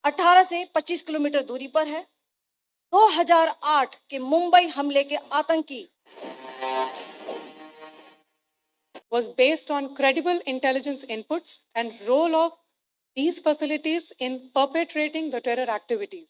18 से 25 किलोमीटर दूरी पर है। 2008 के मुंबई हमले के आतंकी was based on credible intelligence inputs and role of these facilities in perpetrating the terror activities.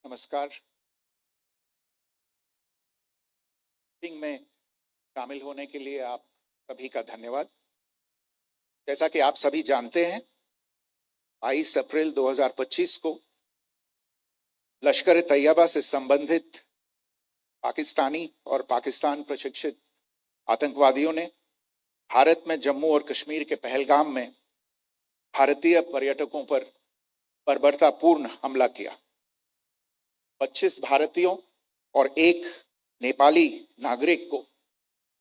नमस्कार। में शामिल होने के लिए आप सभी का धन्यवाद। जैसा कि आप सभी जानते हैं, 22 अप्रैल 2025 को लश्कर तैयबा से संबंधित पाकिस्तानी और पाकिस्तान प्रशिक्षित आतंकवादियों ने भारत में जम्मू और कश्मीर के पहलगाम में भारतीय पर्यटकों पर बर्बरतापूर्ण हमला किया। 25 भारतीयों और एक नेपाली नागरिक को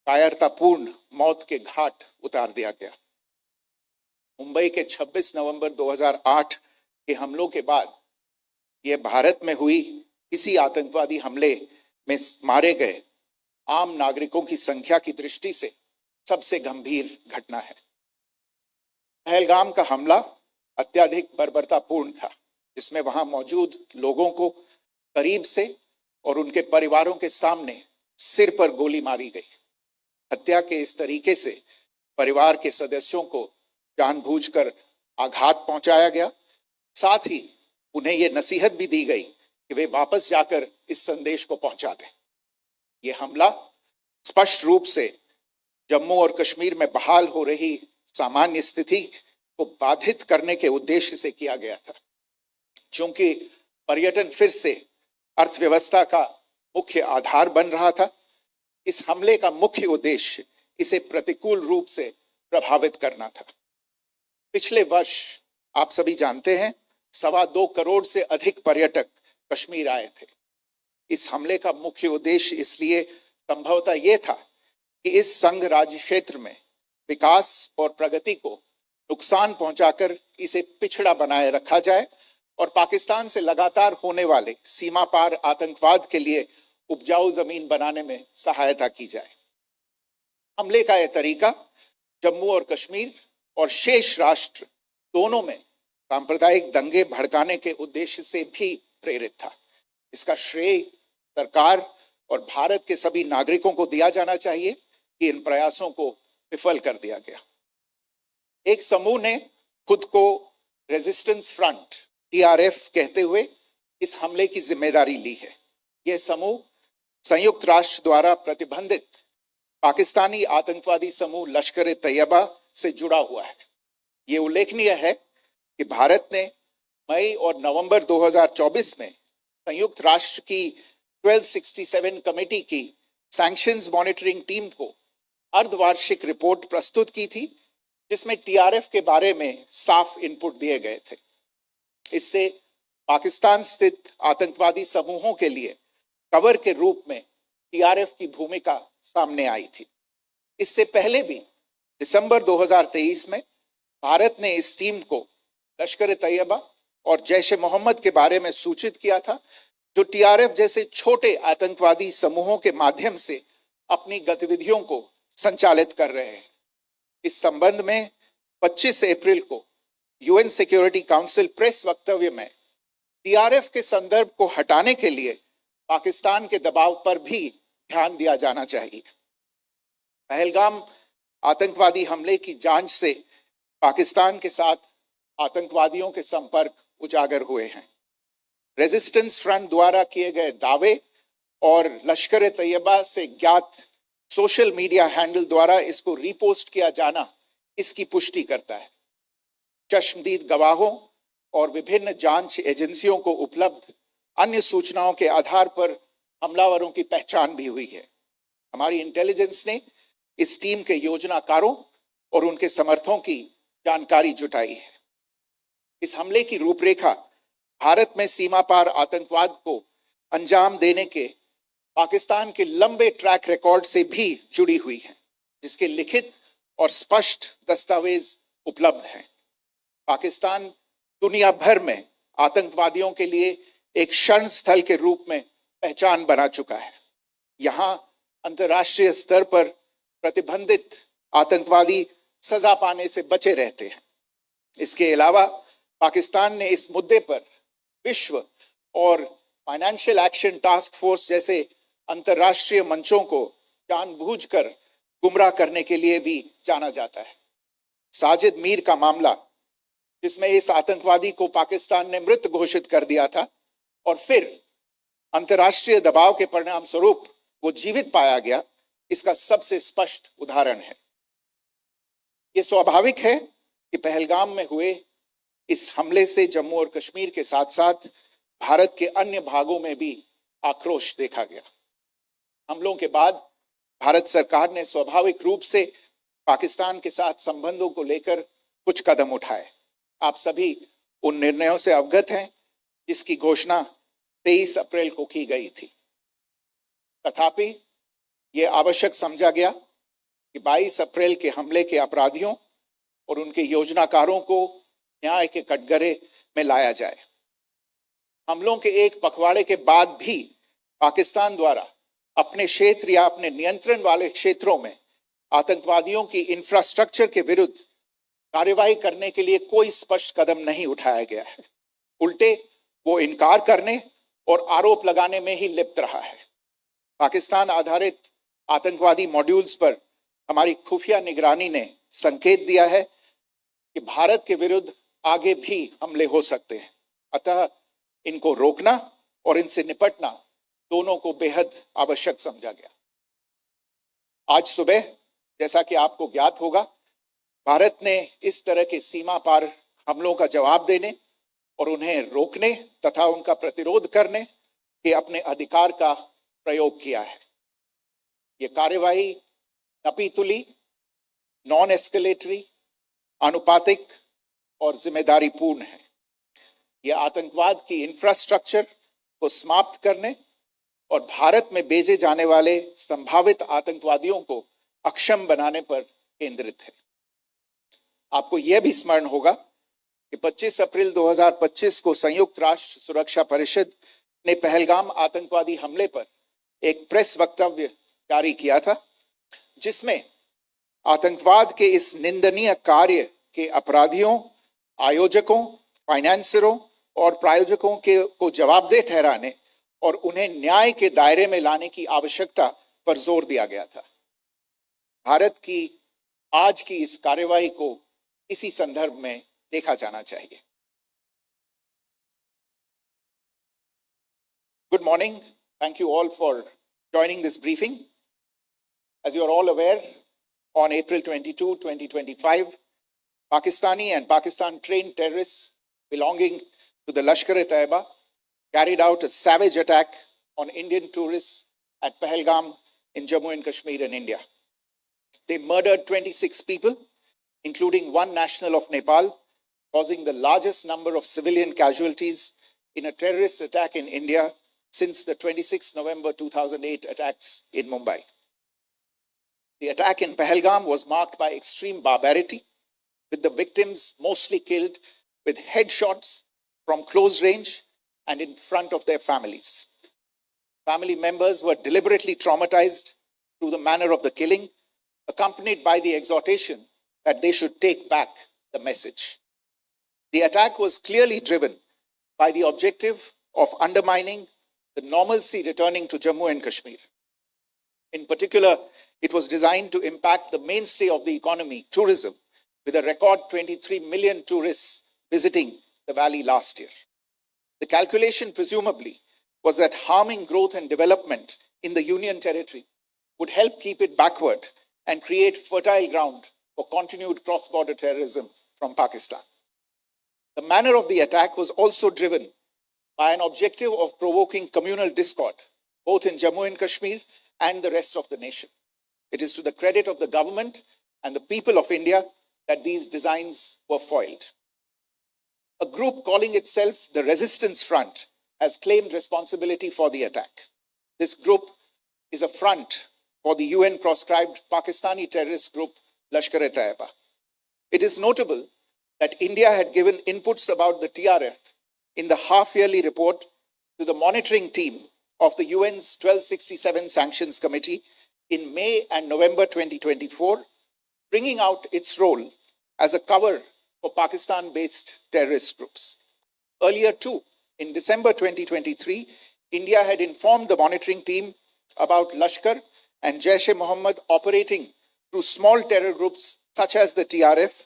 कायरतापूर्ण मौत के घाट उतार दिया गया। मुंबई के 26 नवंबर 2008 के हमलों के बाद यह भारत में हुई किसी आतंकवादी हमले में मारे गए आम नागरिकों की संख्या की दृष्टि से सबसे गंभीर घटना है। पहलगाम का हमला अत्यधिक बर्बरतापूर्ण था, जिसमें वहां मौजूद लोगों को करीब से और उनके परिवारों के सामने सिर पर गोली मारी गई। हत्या के इस तरीके से परिवार के सदस्यों को जानबूझकर आघात पहुंचाया गया। साथ ही उन्हें यह नसीहत भी दी गई कि वे वापस जाकर इस संदेश को पहुंचा दें। यह हमला स्पष्ट रूप से जम्मू और कश्मीर में बहाल हो रही सामान्य स्थिति को बाधित करने के उद्देश्य से किया गया था। चूंकि पर्यटन फिर से अर्थव्यवस्था का मुख्य आधार बन रहा था, इस हमले का मुख्य उद्देश्य इसे प्रतिकूल रूप से प्रभावित करना था। पिछले वर्ष आप सभी जानते हैं, 2.25 करोड़ से अधिक पर्यटक कश्मीर आए थे। इस हमले का मुख्य उद्देश्य इसलिए संभवतः यह था कि इस संघ राज्य क्षेत्र में विकास और प्रगति को नुकसान पहुंचाकर इसे पिछड़ा बनाए रखा जाए और पाकिस्तान से लगातार होने वाले सीमा पार आतंकवाद के लिए उपजाऊ जमीन बनाने में सहायता की जाए। हमले का यह तरीका जम्मू और कश्मीर और शेष राष्ट्र दोनों में सांप्रदायिक दंगे भड़काने के उद्देश्य से भी प्रेरित था। इसका श्रेय सरकार और भारत के सभी नागरिकों को दिया जाना चाहिए कि इन प्रयासों को विफल कर दिया गया। एक समूह ने खुद को रेजिस्टेंस फ्रंट TRF कहते हुए इस हमले की जिम्मेदारी ली है। यह समूह संयुक्त राष्ट्र द्वारा प्रतिबंधित पाकिस्तानी आतंकवादी समूह लश्कर तैयबा से जुड़ा हुआ है। यह उल्लेखनीय है कि भारत ने मई और नवंबर 2024 में संयुक्त राष्ट्र की 1267 कमेटी की सैंक्शंस मॉनिटरिंग टीम को अर्धवार्षिक रिपोर्ट प्रस्तुत की थी, जिसमें टीआरएफ के बारे में साफ इनपुट दिए गए थे। इससे पाकिस्तान स्थित आतंकवादी समूहों के लिए कवर के रूप में टीआरएफ की भूमिका सामने आई थी। इससे पहले भी दिसंबर 2023 में भारत ने इस टीम को लश्कर ए तैयबा और जैश ए मोहम्मद के बारे में सूचित किया था, जो टीआरएफ जैसे छोटे आतंकवादी समूहों के माध्यम से अपनी गतिविधियों को संचालित कर रहे हैं। इस संबंध में 25 अप्रैल को यूएन सिक्योरिटी काउंसिल प्रेस वक्तव्य में टीआरएफ के संदर्भ को हटाने के लिए पाकिस्तान के दबाव पर भी ध्यान दिया जाना चाहिए। पहलगाम आतंकवादी हमले की जांच से पाकिस्तान के साथ आतंकवादियों के संपर्क उजागर हुए हैं। रेजिस्टेंस फ्रंट द्वारा किए गए दावे और लश्कर ए तैयबा से ज्ञात सोशल मीडिया हैंडल द्वारा इसको रीपोस्ट किया जाना इसकी पुष्टि करता है। चश्मदीद गवाहों और विभिन्न जांच एजेंसियों को उपलब्ध अन्य सूचनाओं के आधार पर हमलावरों की पहचान भी हुई है। हमारी इंटेलिजेंस ने इस टीम के योजनाकारों और उनके समर्थकों की जानकारी जुटाई है। इस हमले की रूपरेखा भारत में सीमा पार आतंकवाद को अंजाम देने के पाकिस्तान के लंबे ट्रैक रिकॉर्ड से भी जुड़ी हुई है, जिसके लिखित और स्पष्ट दस्तावेज उपलब्ध हैं। पाकिस्तान दुनिया भर में आतंकवादियों के लिए एक शरण स्थल के रूप में पहचान बना चुका है। यहाँ अंतर्राष्ट्रीय स्तर पर प्रतिबंधित आतंकवादी सजा पाने से बचे रहते हैं। इसके अलावा पाकिस्तान ने इस मुद्दे पर विश्व और फाइनेंशियल एक्शन टास्क फोर्स जैसे अंतर्राष्ट्रीय मंचों को जानबूझकर गुमराह करने के लिए भी जाना जाता है। साजिद मीर का मामला, जिसमें इस आतंकवादी को पाकिस्तान ने मृत घोषित कर दिया था और फिर अंतर्राष्ट्रीय दबाव के परिणाम स्वरूप वो जीवित पाया गया, इसका सबसे स्पष्ट उदाहरण है। ये स्वाभाविक है कि पहलगाम में हुए इस हमले से जम्मू और कश्मीर के साथ साथ भारत के अन्य भागों में भी आक्रोश देखा गया। हमलों के बाद भारत सरकार ने स्वाभाविक रूप से पाकिस्तान के साथ संबंधों को लेकर कुछ कदम उठाए। आप सभी उन निर्णयों से अवगत हैं जिसकी घोषणा 23 अप्रैल को की गई थी। तथापि यह आवश्यक समझा गया कि 22 अप्रैल के हमले के अपराधियों और उनके योजनाकारों को न्याय के कटघरे में लाया जाए। हमलों के एक पखवाड़े के बाद भी पाकिस्तान द्वारा अपने क्षेत्र या अपने नियंत्रण वाले क्षेत्रों में आतंकवादियों की इंफ्रास्ट्रक्चर के विरुद्ध कार्रवाई करने के लिए कोई स्पष्ट कदम नहीं उठाया गया है। उल्टे वो इनकार करने और आरोप लगाने में ही लिप्त रहा है। पाकिस्तान आधारित आतंकवादी मॉड्यूल्स पर हमारी खुफिया निगरानी ने संकेत दिया है कि भारत के विरुद्ध आगे भी हमले हो सकते हैं। अतः इनको रोकना और इनसे निपटना दोनों को बेहद आवश्यक समझा गया। आज सुबह, जैसा कि आपको ज्ञात होगा, भारत ने इस तरह के सीमा पार हमलों का जवाब देने और उन्हें रोकने तथा उनका प्रतिरोध करने के अपने अधिकार का प्रयोग किया है। ये कार्यवाही नपीतुली, नॉन एस्केलेटरी, अनुपातिक और जिम्मेदारीपूर्ण है। यह आतंकवाद की इंफ्रास्ट्रक्चर को समाप्त करने और भारत में भेजे जाने वाले संभावित आतंकवादियों को अक्षम बनाने पर केंद्रित है। आपको यह भी स्मरण होगा कि 25 अप्रैल 2025 को संयुक्त राष्ट्र सुरक्षा परिषद ने पहलगाम आतंकवादी हमले पर एक प्रेस वक्तव्य जारी किया था, जिसमें आतंकवाद के इस निंदनीय कार्य के अपराधियों, आयोजकों, फाइनेंसरों और प्रायोजकों को जवाबदेह ठहराने और उन्हें न्याय के दायरे में लाने की आवश्यकता पर जोर दिया गया था। भारत की आज की इस कार्यवाही को इसी संदर्भ में देखा जाना चाहिए। Good morning. Thank you all for joining this briefing. As you are all aware, on April 22, 2025, Pakistani and Pakistan-trained terrorists belonging to the Lashkar-e-Taiba carried out a savage attack on Indian tourists at Pahalgam in Jammu and Kashmir in India. They murdered 26 people, including one national of Nepal, causing the largest number of civilian casualties in a terrorist attack in India since the 26 November 2008 attacks in Mumbai. The attack in Pahalgam was marked by extreme barbarity, with the victims mostly killed with headshots from close range and in front of their families. Family members were deliberately traumatized through the manner of the killing, accompanied by the exhortation that they should take back the message. The attack was clearly driven by the objective of undermining the normalcy returning to Jammu and Kashmir. In particular, it was designed to impact the mainstay of the economy, tourism, with a record 23 million tourists visiting the valley last year. The calculation, presumably, was that harming growth and development in the Union Territory would help keep it backward and create fertile ground for continued cross-border terrorism from Pakistan. The manner of the attack was also driven by an objective of provoking communal discord, both in Jammu and Kashmir and the rest of the nation. It is to the credit of the government and the people of India that these designs were foiled. A group calling itself the Resistance Front has claimed responsibility for the attack. This group is a front for the UN-proscribed Pakistani terrorist group Lashkar-e-Taiba. It is notable that India had given inputs about the TRF in the half-yearly report to the monitoring team of the UN's 1267 Sanctions Committee in May and November 2024, bringing out its role as a cover for Pakistan-based terrorist groups. Earlier too, in December 2023, India had informed the monitoring team about Lashkar and Jaish-e-Mohammed operating through small terror groups such as the TRF.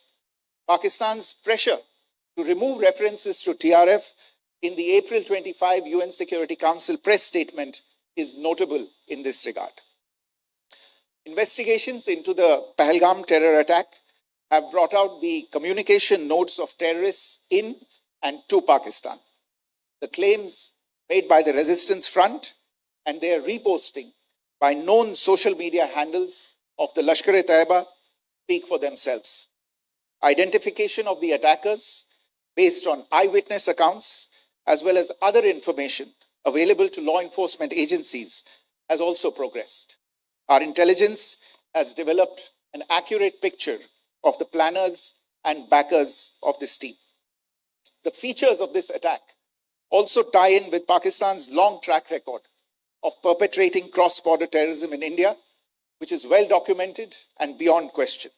Pakistan's pressure to remove references to TRF in the April 25 UN Security Council press statement is notable in this regard. Investigations into the Pahalgam terror attack have brought out the communication notes of terrorists in and to Pakistan. The claims made by the Resistance Front and their reposting by known social media handles of the Lashkar-e-Taiba speak for themselves. Identification of the attackers based on eyewitness accounts as well as other information available to law enforcement agencies has also progressed. Our intelligence has developed an accurate picture of the planners and backers of this team. The features of this attack also tie in with Pakistan's long track record of perpetrating cross-border terrorism in India, which is well documented and beyond question.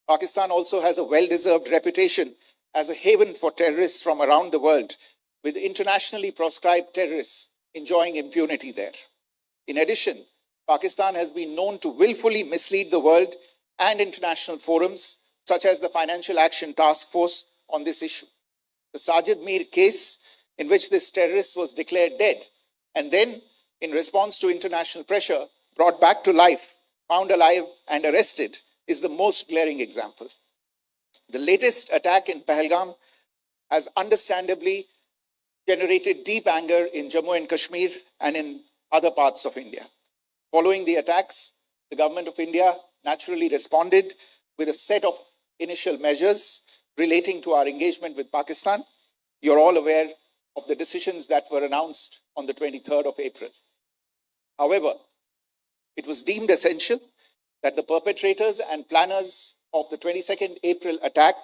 Pakistan also has a well-deserved reputation as a haven for terrorists from around the world, with internationally proscribed terrorists enjoying impunity there. In addition, Pakistan has been known to willfully mislead the world and international forums, such as the Financial Action Task Force, on this issue. The Sajid Mir case, in which this terrorist was declared dead and then, in response to international pressure, brought back to life, found alive and arrested, is the most glaring example. The latest attack in Pahalgam has understandably generated deep anger in Jammu and Kashmir and in other parts of India. Following the attacks, the government of India naturally responded with a set of initial measures relating to our engagement with Pakistan. You're all aware of the decisions that were announced on the 23rd of April. However, it was deemed essential that the perpetrators and planners of the 22nd April attack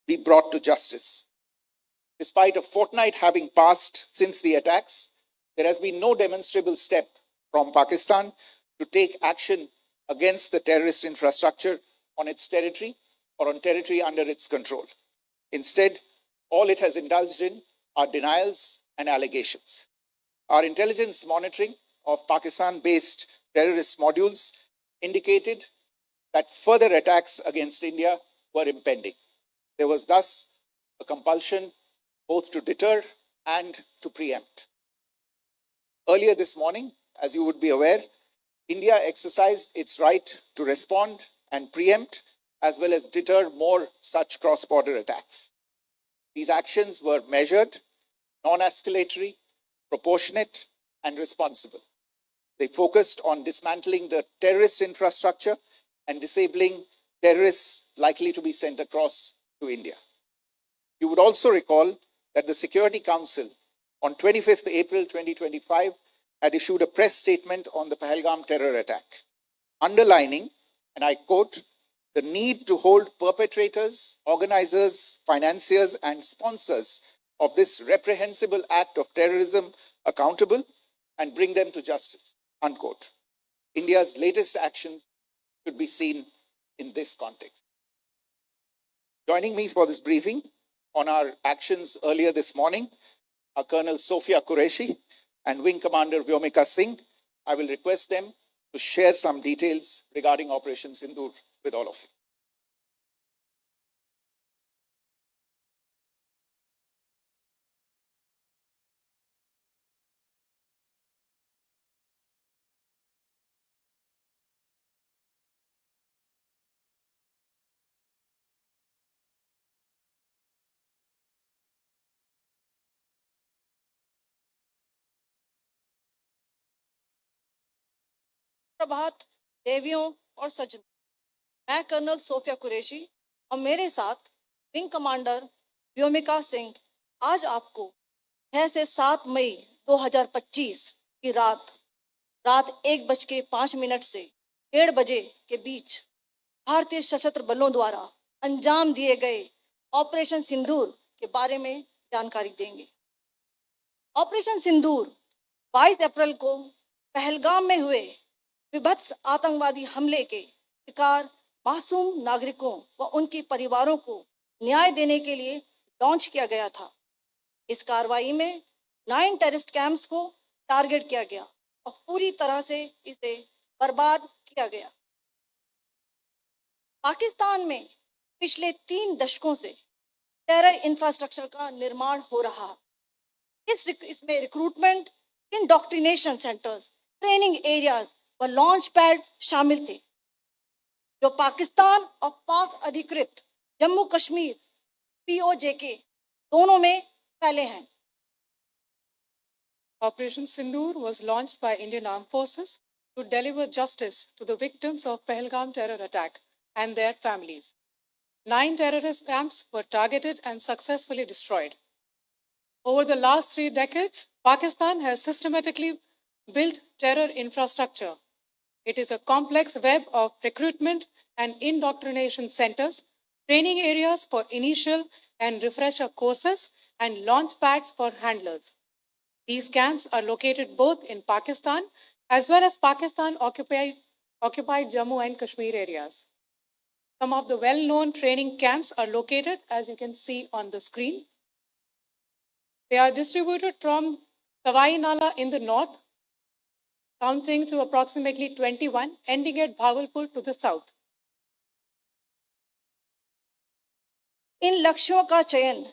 be brought to justice. Despite a fortnight having passed since the attacks, there has been no demonstrable step from Pakistan to take action against the terrorist infrastructure on its territory or on territory under its control. Instead, all it has indulged in are denials and allegations. Our intelligence monitoring of Pakistan-based terrorist modules indicated that further attacks against India were impending. There was thus a compulsion both to deter and to preempt. Earlier this morning, as you would be aware, India exercised its right to respond and preempt as well as deter more such cross-border attacks. These actions were measured non-escalatory, proportionate, and responsible. They focused on dismantling the terrorist infrastructure and disabling terrorists likely to be sent across to India. You would also recall that the Security Council on 25th April 2025 had issued a press statement on the Pahalgam terror attack, underlining, and I quote, the need to hold perpetrators, organizers, financiers, and sponsors of this reprehensible act of terrorism accountable and bring them to justice, unquote. India's latest actions should be seen in this context. Joining me for this briefing on our actions earlier this morning are Colonel Sophia Qureshi and Wing Commander Vyomika Singh. I will request them to share some details regarding Operation Sindoor with all of you. प्रभात देवियों और सज्जनों, मैं colonel Sophia Qureshi और मेरे साथ wing commander Vyomika Singh आज आपको 6 से 7 मई 2025 की रात 1:05 से 1:30 बजे के बीच भारतीय सशस्त्र बलों द्वारा अंजाम दिए गए ऑपरेशन सिंदूर के बारे में जानकारी देंगे। ऑपरेशन सिंदूर 22 अप्रैल को पहलगाम में हुए विभत्स आतंकवादी हमले के शिकार मासूम नागरिकों व उनके परिवारों को न्याय देने के लिए लॉन्च किया गया था। इस कार्रवाई में 9 टेररिस्ट कैंप्स को टारगेट किया गया और पूरी तरह से इसे बर्बाद किया गया। पाकिस्तान में पिछले 3 दशकों से टेरर इंफ्रास्ट्रक्चर का निर्माण हो रहा है। इसमें recruitment, indoctrination centres, training areas व लॉन्च पैड शामिल थे, जो पाकिस्तान और पाक अधिकृत जम्मू कश्मीर POJK दोनों में फैले हैं। Operation Sindoor was launched by Indian Armed Forces to deliver justice to the victims of Pahalgam terror attack and their families. 9 terrorist camps were targeted and successfully destroyed. Over the last 3 decades, Pakistan has systematically built terror infrastructure. It is a complex web of recruitment and indoctrination centers, training areas for initial and refresher courses, and launch pads for handlers. These camps are located both in Pakistan as well as Pakistan-occupied Jammu and Kashmir areas. Some of the well-known training camps are located, as you can see on the screen. They are distributed from Sawai Nala in the north, counting to approximately 21, ending at Bhagalpur to the south. इन लक्ष्यों का चयन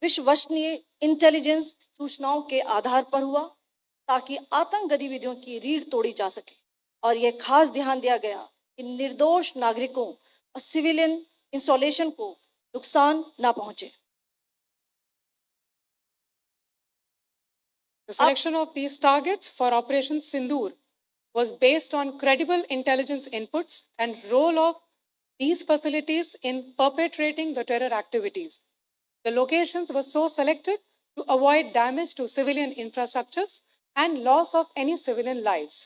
विश्वसनीय intelligence सूचनाओं के आधार पर हुआ ताकि आतंक गतिविधियों की रीढ़ तोड़ी जा सके और यह खास ध्यान दिया गया कि निर्दोष नागरिकों और सिविलियन इंस्टॉलेशन को नुकसान न पहुंचे। The selection of these targets for Operation Sindoor was based on credible intelligence inputs and role of these facilities in perpetrating the terror activities. The locations were so selected to avoid damage to civilian infrastructures and loss of any civilian lives.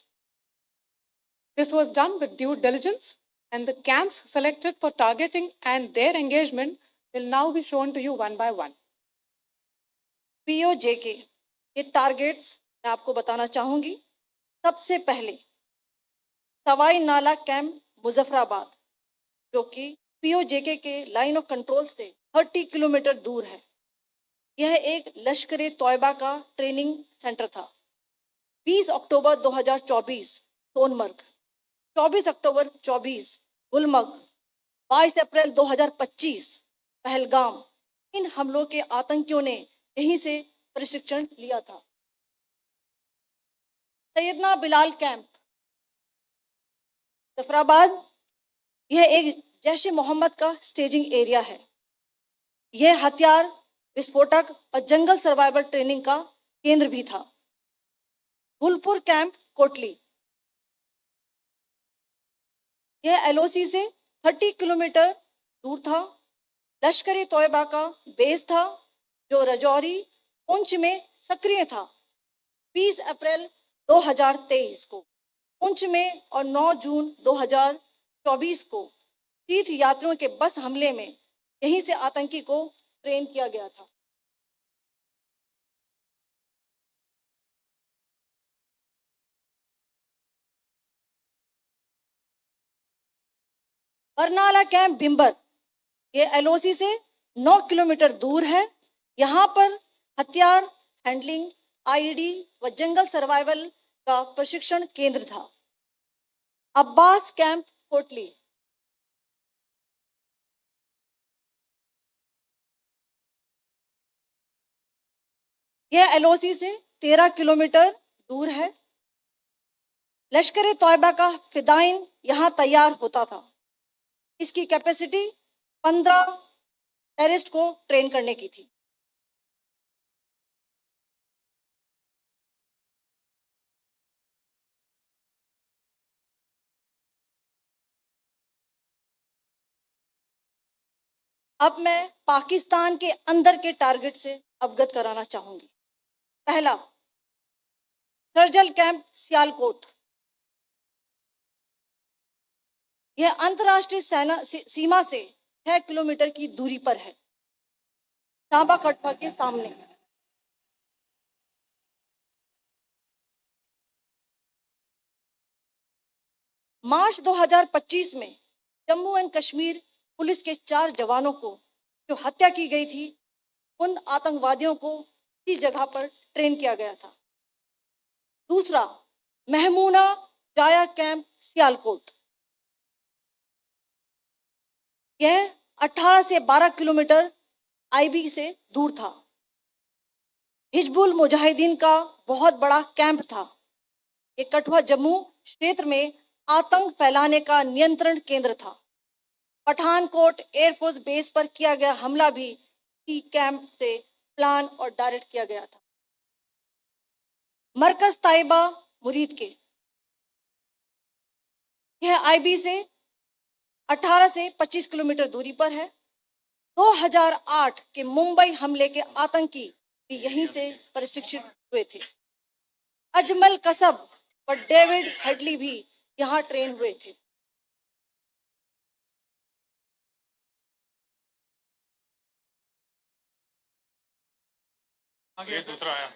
This was done with due diligence, and the camps selected for targeting and their engagement will now be shown to you one by one. POJK ये targets मैं आपको बताना चाहूंगी। सबसे पहले सवाई नाला camp Muzaffarabad, जो कि POJK के लाइन ऑफ कंट्रोल से 30 किलोमीटर दूर है। यह एक लश्कर तौयबा का ट्रेनिंग सेंटर था। 20 अक्टूबर 2024 सोनमर्ग, 24 अक्टूबर 24 गुलमर्ग, 22 अप्रैल 2025 पहलगाम, इन हमलों के आतंकियों ने यहीं से प्रशिक्षण लिया था। सैयदना बिलाल कैंप जफराबाद, यह एक जैश ए मोहम्मद का स्टेजिंग एरिया है। यह हथियार विस्फोटक और जंगल सर्वाइवल ट्रेनिंग का केंद्र भी था। गुलपुर कैंप कोटली, यह एलओसी से 30 किलोमीटर दूर था। लश्कर तोयबा का बेस था जो रजौरी पुंछ में सक्रिय था। 20 अप्रैल 2023 को पुंछ में और 9 जून 2024 को तीर्थ यात्रियों के बस हमले में यहीं से आतंकी को ट्रेन किया गया था। बरनाला कैंप भिंबर, ये एलओसी से 9 किलोमीटर दूर है। यहाँ पर हथियार हैंडलिंग, आईईडी व जंगल सर्वाइवल का प्रशिक्षण केंद्र था। अब्बास कैंप कोटली, यह एलओसी से 13 किलोमीटर दूर है। लश्कर तोयबा का फिदाइन यहाँ तैयार होता था। इसकी कैपेसिटी 15 टेररिस्ट को ट्रेन करने की थी। अब मैं पाकिस्तान के अंदर के टारगेट से अवगत कराना चाहूंगी। पहला, सर्जल कैंप सियालकोट, यह अंतर्राष्ट्रीय सीमा से 6 किलोमीटर की दूरी पर है, सांबा कटवा के सामने। मार्च 2025 में जम्मू एंड कश्मीर पुलिस के 4 जवानों को जो हत्या की गई थी, उन आतंकवादियों को इस जगह पर ट्रेन किया गया था। दूसरा, महमूना जाया कैंप सियालकोट, यह 18 से 12 किलोमीटर आईबी से दूर था। हिजबुल मुजाहिदीन का बहुत बड़ा कैंप था। ये कठुआ जम्मू क्षेत्र में आतंक फैलाने का नियंत्रण केंद्र था। पठानकोट एयरफोर्स बेस पर किया गया हमला भी इसी कैंप से प्लान और डायरेक्ट किया गया था। मरकज ताइबा मुरीद के, यह आईबी से 18 से 25 किलोमीटर दूरी पर है। 2008 के मुंबई हमले के आतंकी भी यहीं से प्रशिक्षित हुए थे। अजमल कसब और डेविड हेडली भी यहाँ ट्रेन हुए थे। आगे दूसरा आया।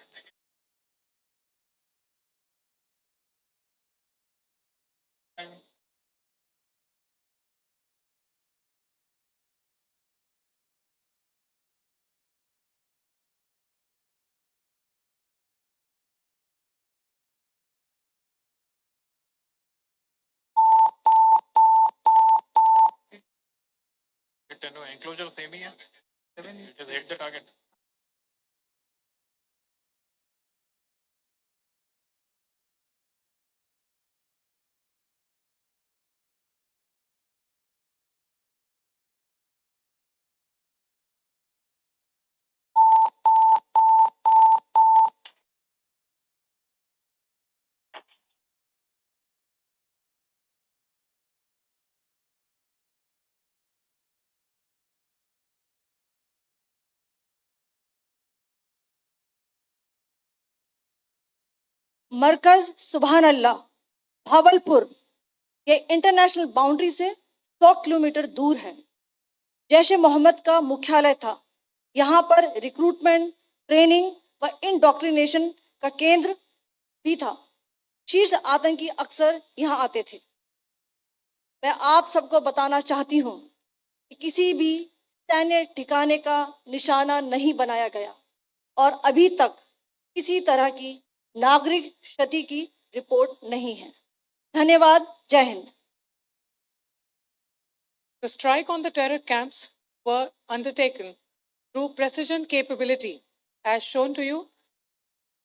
Enclosure same ही है। Just hit the target. मरकज सुभान अल्लाह भावलपुर, ये इंटरनेशनल बाउंड्री से 100 किलोमीटर दूर है। जैश ए मोहम्मद का मुख्यालय था। यहाँ पर रिक्रूटमेंट, ट्रेनिंग व इंडोक्ट्रिनेशन का केंद्र भी था। शीर्ष आतंकी अक्सर यहाँ आते थे। मैं आप सबको बताना चाहती हूँ कि किसी भी सैन्य ठिकाने का निशाना नहीं बनाया गया और अभी तक किसी तरह की नागरिक क्षति की रिपोर्ट नहीं है। धन्यवाद। जय Hind. The strike on the terror camps were undertaken through precision capability, as shown to you.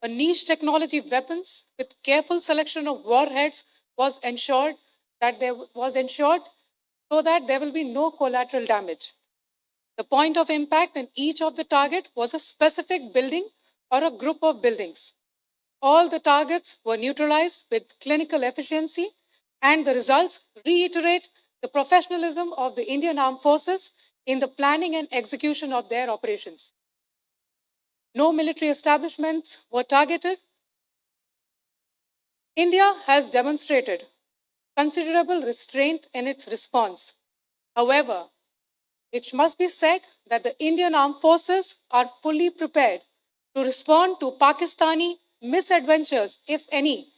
A niche technology weapons with careful selection of warheads was ensured so that there will be no collateral damage. The point of impact in each of the target was a specific building or a group of buildings. All the targets were neutralized with clinical efficiency, and the results reiterate the professionalism of the Indian Armed Forces in the planning and execution of their operations. No military establishments were targeted. India has demonstrated considerable restraint in its response. However, it must be said that the Indian Armed Forces are fully prepared to respond to Pakistani misadventures, if any,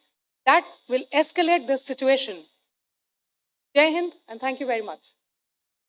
that will escalate the situation. Jai Hind, and thank you very much.